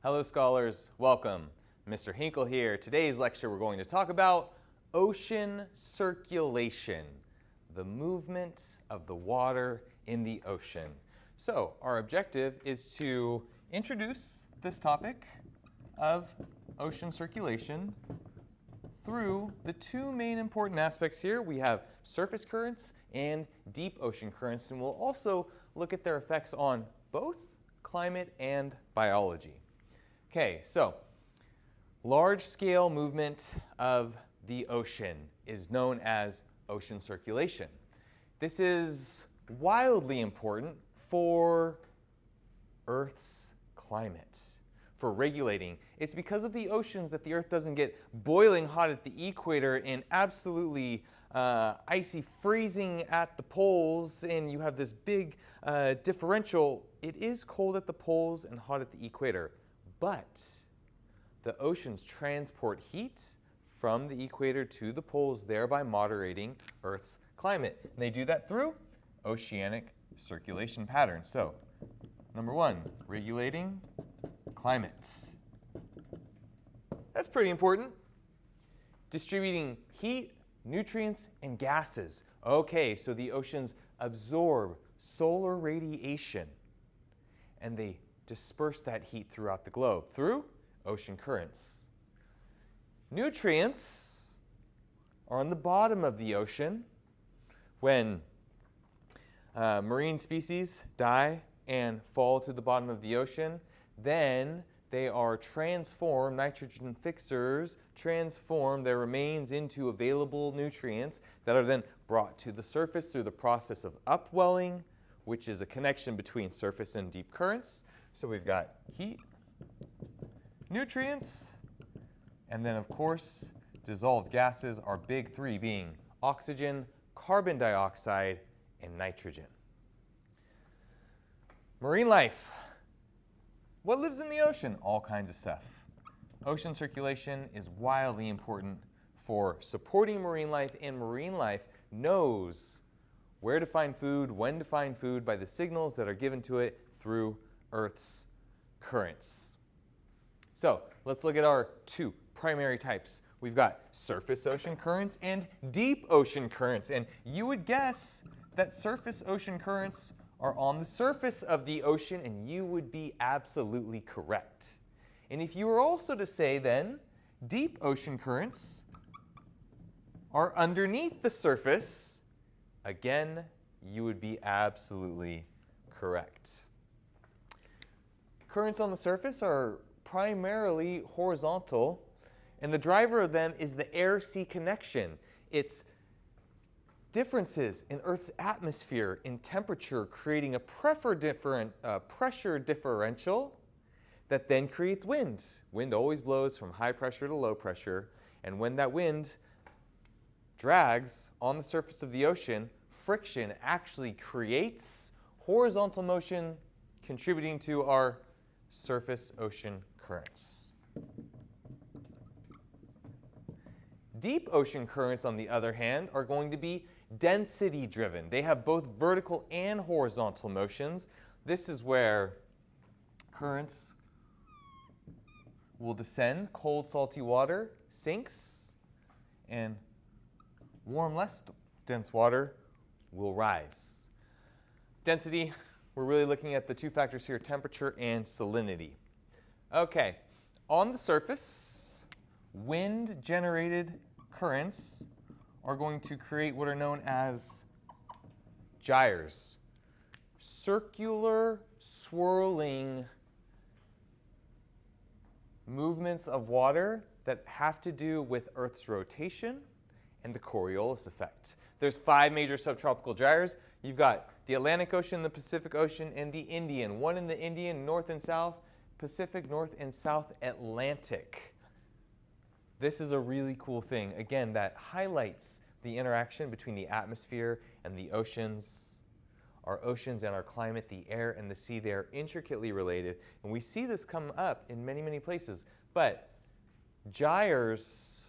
Hello scholars, welcome. Mr. Hinkle here. Today's lecture we're going to talk about ocean circulation, the movement of the water in the ocean. So our objective is to introduce this topic of ocean circulation through the two main important aspects here. We have surface currents and deep ocean currents, and we'll also look at their effects on both climate and biology. Okay, so large-scale movement of the ocean is known as ocean circulation. This is wildly important for Earth's climate, for regulating. It's because of the oceans that the Earth doesn't get boiling hot at the equator and absolutely icy freezing at the poles, and you have this big differential. It is cold at the poles and hot at the equator, but the oceans transport heat from the equator to the poles, thereby moderating Earth's climate. And they do that through oceanic circulation patterns. So, number one, regulating climate. That's pretty important. Distributing heat, nutrients, and gases. Okay, so the oceans absorb solar radiation, and they disperse that heat throughout the globe through ocean currents. Nutrients are on the bottom of the ocean. When marine species die and fall to the bottom of the ocean, then they are transformed, nitrogen fixers transform their remains into available nutrients that are then brought to the surface through the process of upwelling, which is a connection between surface and deep currents. So we've got heat, nutrients, and then of course dissolved gases, our big three being oxygen, carbon dioxide, and nitrogen. Marine life. What lives in the ocean? All kinds of stuff. Ocean circulation is wildly important for supporting marine life, and marine life knows where to find food, when to find food by the signals that are given to it through Earth's currents. So let's look at our two primary types. We've got surface ocean currents and deep ocean currents. And you would guess that surface ocean currents are on the surface of the ocean, and you would be absolutely correct. And if you were also to say then deep ocean currents are underneath the surface, again, you would be absolutely correct. Currents on the surface are primarily horizontal, and the driver of them is the air-sea connection. It's differences in Earth's atmosphere in temperature creating a pressure differential that then creates wind. Wind always blows from high pressure to low pressure, and when that wind drags on the surface of the ocean, friction actually creates horizontal motion, contributing to our surface ocean currents. Deep ocean currents, on the other hand, are going to be density driven. They have both vertical and horizontal motions. This is where currents will descend, cold salty water sinks, and warm, less dense water will rise. Density, we're really looking at the two factors here, temperature and salinity. Okay, on the surface, wind-generated currents are going to create what are known as gyres, circular swirling movements of water that have to do with Earth's rotation and the Coriolis effect. There's 5 major subtropical gyres. You've got the Atlantic Ocean, the Pacific Ocean, and the Indian. One in the Indian, north and south, Pacific, north and south Atlantic. This is a really cool thing, again, that highlights the interaction between the atmosphere and the oceans. Our oceans and our climate, the air and the sea, they are intricately related. And we see this come up in many, many places. But gyres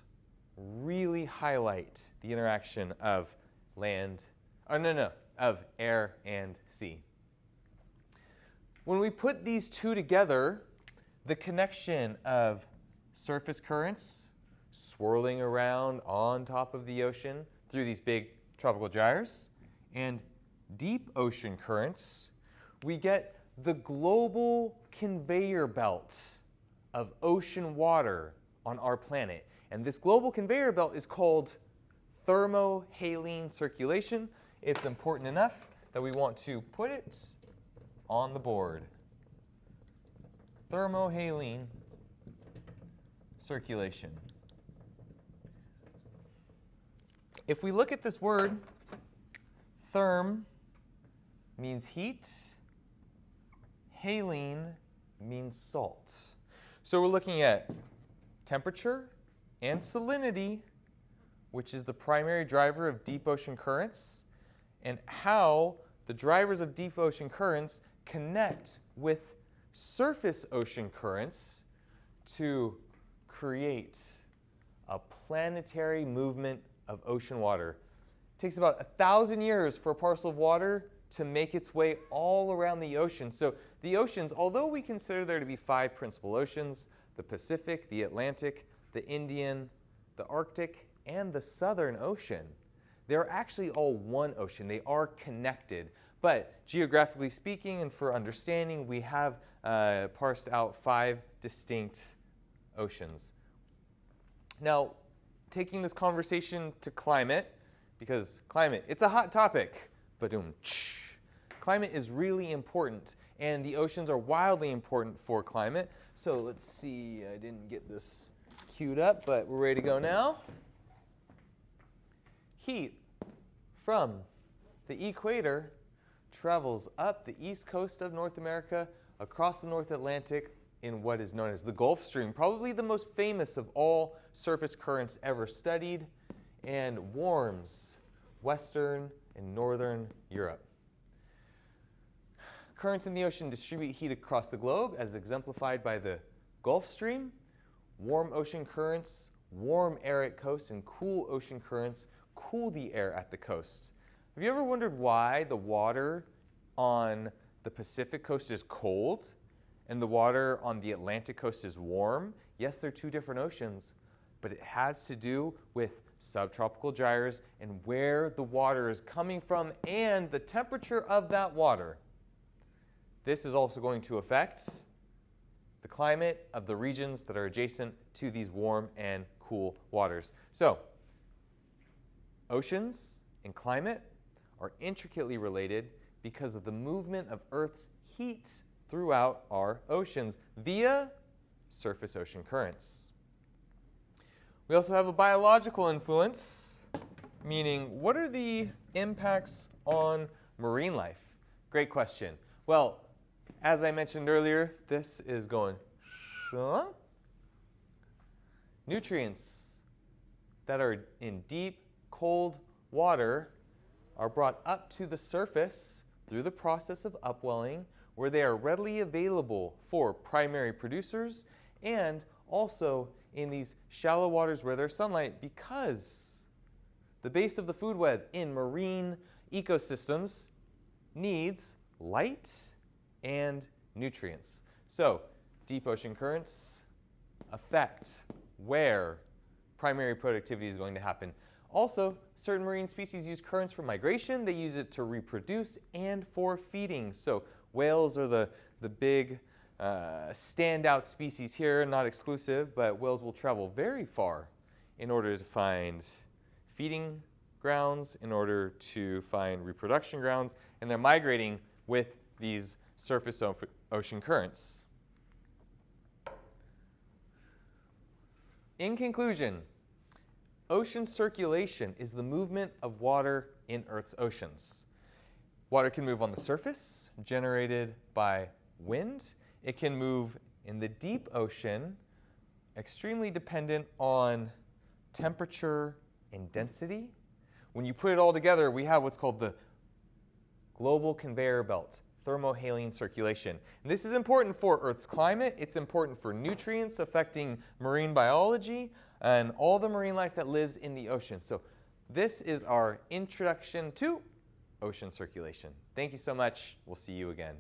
really highlight the interaction of of air and sea. When we put these two together, the connection of surface currents swirling around on top of the ocean through these big tropical gyres and deep ocean currents, we get the global conveyor belt of ocean water on our planet. And this global conveyor belt is called thermohaline circulation. It's important enough that we want to put it on the board. Thermohaline circulation. If we look at this word, therm means heat, haline means salt. So we're looking at temperature and salinity, which is the primary driver of deep ocean currents, and how the drivers of deep ocean currents connect with surface ocean currents to create a planetary movement of ocean water. It takes about 1,000 years for a parcel of water to make its way all around the ocean. So the oceans, although we consider there to be 5 principal oceans, the Pacific, the Atlantic, the Indian, the Arctic, and the Southern Ocean, they're actually all one ocean. They are connected. But geographically speaking and for understanding, we have parsed out 5 distinct oceans. Now, taking this conversation to climate, because climate, it's a hot topic. Climate is really important, and the oceans are wildly important for climate. So let's see, I didn't get this queued up, but we're ready to go now. Heat from the equator travels up the east coast of North America, across the North Atlantic in what is known as the Gulf Stream, probably the most famous of all surface currents ever studied, and warms Western and Northern Europe. Currents in the ocean distribute heat across the globe, as exemplified by the Gulf Stream. Warm ocean currents warm air at coast, and cool ocean currents cool the air at the coast. Have you ever wondered why the water on the Pacific coast is cold and the water on the Atlantic coast is warm? Yes, they're 2 different oceans, but it has to do with subtropical gyres and where the water is coming from and the temperature of that water. This is also going to affect the climate of the regions that are adjacent to these warm and cool waters. So, oceans and climate are intricately related because of the movement of Earth's heat throughout our oceans via surface ocean currents. We also have a biological influence, meaning what are the impacts on marine life? Great question. Well, as I mentioned earlier, this is going nutrients that are in deep, cold water are brought up to the surface through the process of upwelling, where they are readily available for primary producers and also in these shallow waters where there's sunlight, because the base of the food web in marine ecosystems needs light and nutrients. So deep ocean currents affect where primary productivity is going to happen. Also, certain marine species use currents for migration. They use it to reproduce and for feeding. So whales are the big standout species here, not exclusive, but whales will travel very far in order to find feeding grounds, in order to find reproduction grounds, and they're migrating with these surface ocean currents. In conclusion, ocean circulation is the movement of water in Earth's oceans. Water can move on the surface, generated by wind. It can move in the deep ocean, extremely dependent on temperature and density. When you put it all together, we have what's called the global conveyor belt, thermohaline circulation. And this is important for Earth's climate. It's important for nutrients affecting marine biology and all the marine life that lives in the ocean. So this is our introduction to ocean circulation. Thank you so much. We'll see you again.